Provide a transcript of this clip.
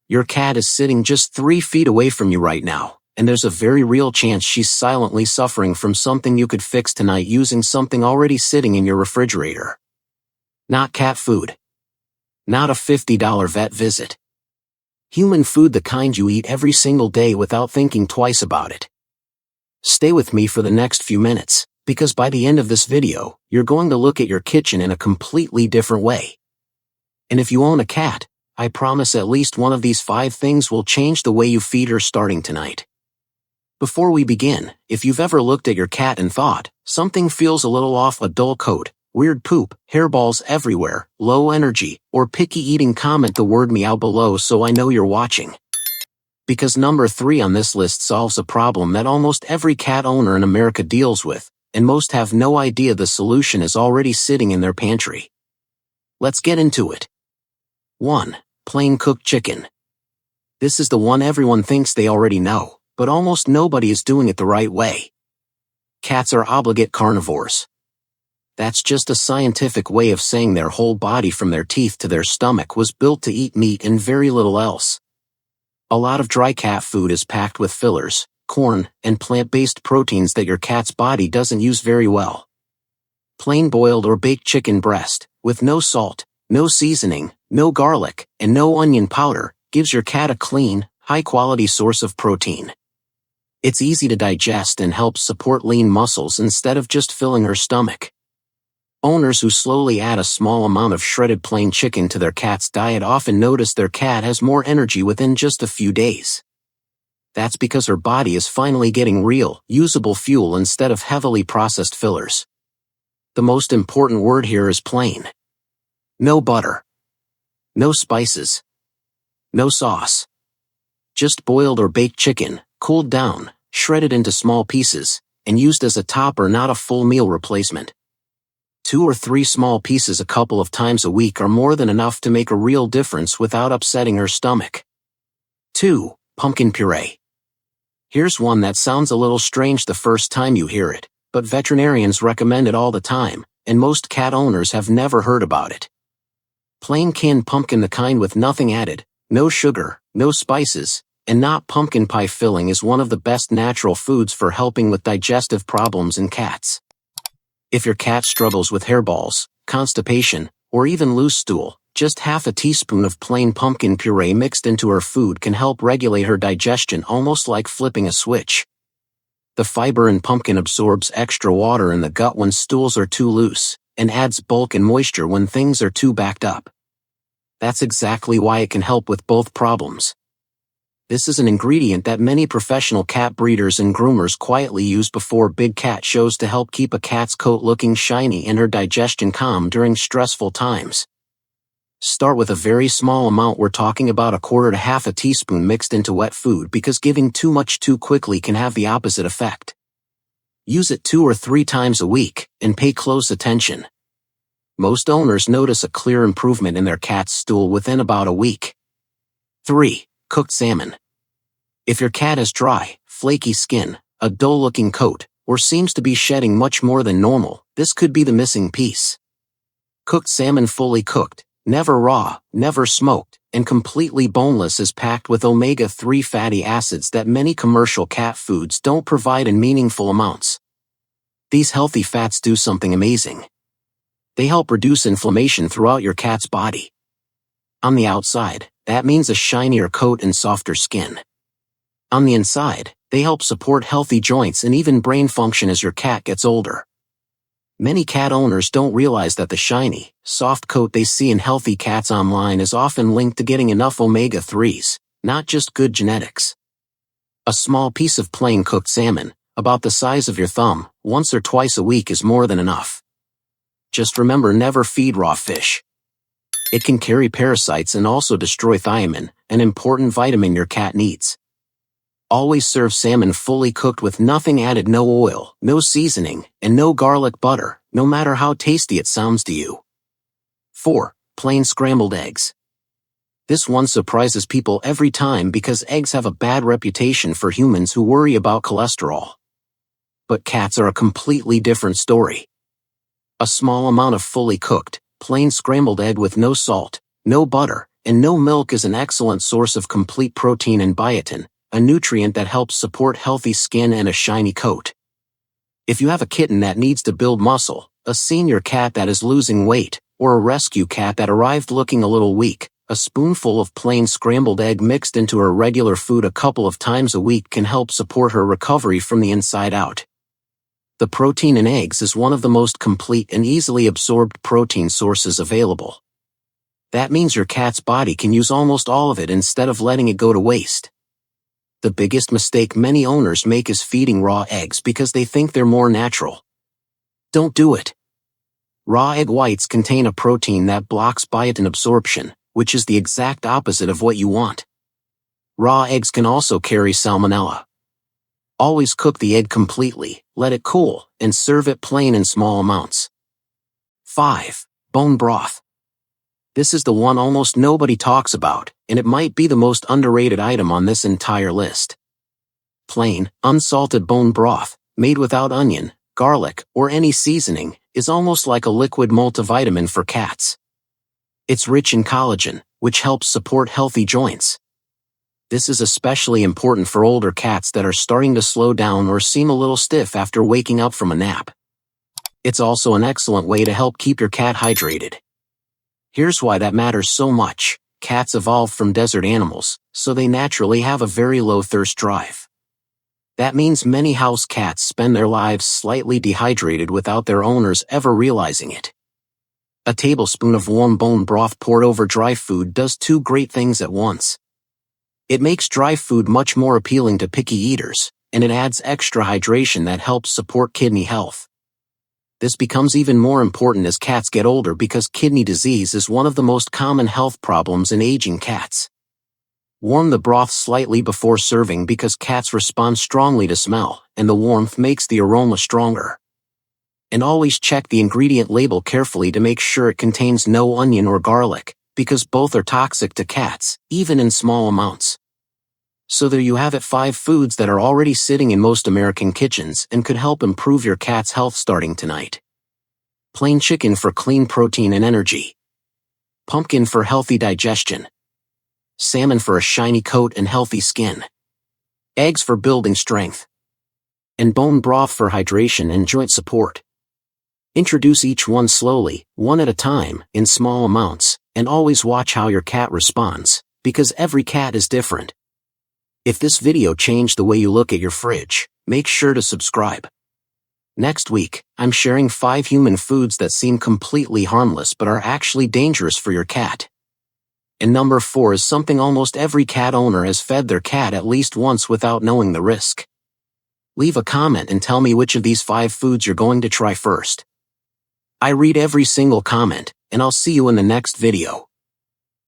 Your cat is sitting just 3 feet away from you right now, and there's a very real chance she's silently suffering from something you could fix tonight using something already sitting in your refrigerator. Not cat food. Not a $50 vet visit. Human food, the kind you eat every single day without thinking twice about it. Stay with me for the next few minutes, because by the end of this video, you're going to look at your kitchen in a completely different way. And if you own a cat, I promise at least one of these 5 things will change the way you feed her starting tonight. Before we begin, if you've ever looked at your cat and thought, something feels a little off, a dull coat, weird poop, hairballs everywhere, low energy, or picky eating, comment the word meow below so I know you're watching. Because number 3 on this list solves a problem that almost every cat owner in America deals with, and most have no idea the solution is already sitting in their pantry. Let's get into it. 1. Plain cooked chicken. This is the one everyone thinks they already know, but almost nobody is doing it the right way. Cats are obligate carnivores. That's just a scientific way of saying their whole body from their teeth to their stomach was built to eat meat and very little else. A lot of dry cat food is packed with fillers, corn, and plant-based proteins that your cat's body doesn't use very well. Plain boiled or baked chicken breast, with no salt, no seasoning, no garlic, and no onion powder, gives your cat a clean, high-quality source of protein. It's easy to digest and helps support lean muscles instead of just filling her stomach. Owners who slowly add a small amount of shredded plain chicken to their cat's diet often notice their cat has more energy within just a few days. That's because her body is finally getting real, usable fuel instead of heavily processed fillers. The most important word here is plain. No butter. No spices. No sauce. Just boiled or baked chicken, cooled down, shredded into small pieces, and used as a topper, not a full meal replacement. 2 or 3 small pieces a couple of times a week are more than enough to make a real difference without upsetting her stomach. 2. Pumpkin puree. Here's one that sounds a little strange the first time you hear it, but veterinarians recommend it all the time, and most cat owners have never heard about it. Plain canned pumpkin, the kind with nothing added, no sugar, no spices, and not pumpkin pie filling, is one of the best natural foods for helping with digestive problems in cats. If your cat struggles with hairballs, constipation, or even loose stool, just half a teaspoon of plain pumpkin puree mixed into her food can help regulate her digestion, almost like flipping a switch. The fiber in pumpkin absorbs extra water in the gut when stools are too loose, and adds bulk and moisture when things are too backed up. That's exactly why it can help with both problems. This is an ingredient that many professional cat breeders and groomers quietly use before big cat shows to help keep a cat's coat looking shiny and her digestion calm during stressful times. Start with a very small amount. We're talking about 1/4 to half a teaspoon mixed into wet food, because giving too much too quickly can have the opposite effect. Use it 2 or 3 times a week, and pay close attention. Most owners notice a clear improvement in their cat's stool within about a week. 3. Cooked salmon. If your cat has dry, flaky skin, a dull-looking coat, or seems to be shedding much more than normal, this could be the missing piece. Cooked salmon, fully cooked, never raw, never smoked, and completely boneless, is packed with omega-3 fatty acids that many commercial cat foods don't provide in meaningful amounts. These healthy fats do something amazing. They help reduce inflammation throughout your cat's body. On the outside, that means a shinier coat and softer skin. On the inside, they help support healthy joints and even brain function as your cat gets older. Many cat owners don't realize that the shiny, soft coat they see in healthy cats online is often linked to getting enough omega-3s, not just good genetics. A small piece of plain cooked salmon, about the size of your thumb, once or twice a week is more than enough. Just remember, never feed raw fish. It can carry parasites and also destroy thiamine, an important vitamin your cat needs. Always serve salmon fully cooked with nothing added, no oil, no seasoning, and no garlic butter, no matter how tasty it sounds to you. 4. Plain scrambled eggs. This one surprises people every time because eggs have a bad reputation for humans who worry about cholesterol. But cats are a completely different story. A small amount of fully cooked, plain scrambled egg with no salt, no butter, And no milk is an excellent source of complete protein and biotin, a nutrient that helps support healthy skin and a shiny coat. If you have a kitten that needs to build muscle, a senior cat that is losing weight, or a rescue cat that arrived looking a little weak, a spoonful of plain scrambled egg mixed into her regular food a couple of times a week can help support her recovery from the inside out. The protein in eggs is one of the most complete and easily absorbed protein sources available. That means your cat's body can use almost all of it instead of letting it go to waste. The biggest mistake many owners make is feeding raw eggs because they think they're more natural. Don't do it. Raw egg whites contain a protein that blocks biotin absorption, which is the exact opposite of what you want. Raw eggs can also carry salmonella. Always cook the egg completely, let it cool, and serve it plain in small amounts. 5. Bone broth. This is the one almost nobody talks about, and it might be the most underrated item on this entire list. Plain, unsalted bone broth, made without onion, garlic, or any seasoning, is almost like a liquid multivitamin for cats. It's rich in collagen, which helps support healthy joints. This is especially important for older cats that are starting to slow down or seem a little stiff after waking up from a nap. It's also an excellent way to help keep your cat hydrated. Here's why that matters so much. Cats evolved from desert animals, so they naturally have a very low thirst drive. That means many house cats spend their lives slightly dehydrated without their owners ever realizing it. A tablespoon of warm bone broth poured over dry food does two great things at once. It makes dry food much more appealing to picky eaters, and it adds extra hydration that helps support kidney health. This becomes even more important as cats get older because kidney disease is one of the most common health problems in aging cats. Warm the broth slightly before serving because cats respond strongly to smell, and the warmth makes the aroma stronger. And always check the ingredient label carefully to make sure it contains no onion or garlic, because both are toxic to cats, even in small amounts. So there you have it, 5 foods that are already sitting in most American kitchens and could help improve your cat's health starting tonight. Plain chicken for clean protein and energy. Pumpkin for healthy digestion. Salmon for a shiny coat and healthy skin. Eggs for building strength. And bone broth for hydration and joint support. Introduce each one slowly, one at a time, in small amounts, and always watch how your cat responds, because every cat is different. If this video changed the way you look at your fridge, make sure to subscribe. Next week, I'm sharing 5 human foods that seem completely harmless but are actually dangerous for your cat. And number 4 is something almost every cat owner has fed their cat at least once without knowing the risk. Leave a comment and tell me which of these 5 foods you're going to try first. I read every single comment, and I'll see you in the next video.